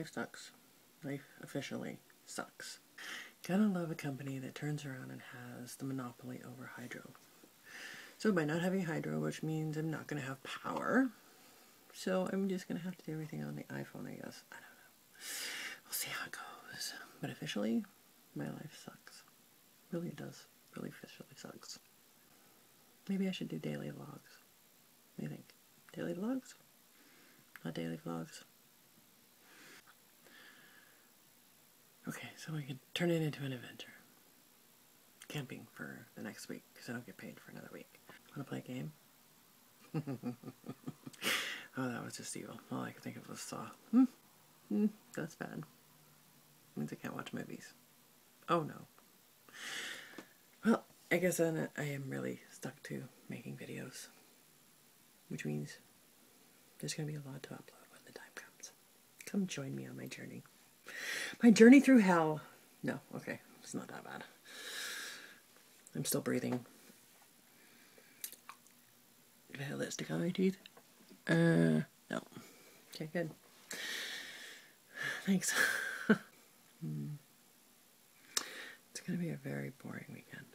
life sucks. Life officially sucks. Gotta love a company that turns around and has the monopoly over hydro. So by not having hydro, which means I'm not going to have power, so I'm just going to have to do everything on the iPhone, I guess. I don't know. We'll see how it goes. But officially, my life sucks. Really it does. Really officially sucks. Maybe I should do daily vlogs. What do you think? Daily vlogs? Not daily vlogs. Okay, so we can turn it into an adventure. Camping for the next week, because I don't get paid for another week. Want to play a game? Oh, that was just evil. All I could think of was Saw. That's bad. Means I can't watch movies. Oh no. Well, I guess I am really stuck to making videos. Which means there's going to be a lot to upload when the time comes. Come join me on my journey. My journey through hell. No, okay. It's not that bad. I'm still breathing. Did I have lipstick on my teeth? No. Okay, good. Thanks. It's going to be a very boring weekend.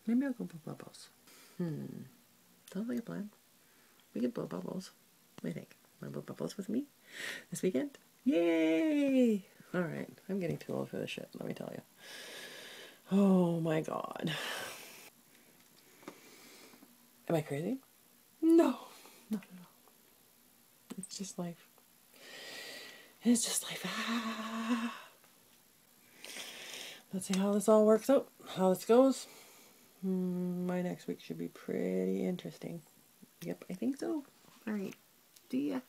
Maybe I'll go blow bubbles. Sounds like a plan. We could blow bubbles. What do you think? Want to blow bubbles with me this weekend? Yay! Alright, I'm getting too old for this shit, let me tell you. Oh my god. Am I crazy? No, not at all. It's just life. It's just life. Let's see how this all works out, how this goes. My next week should be pretty interesting. Yep, I think so. Alright, see ya.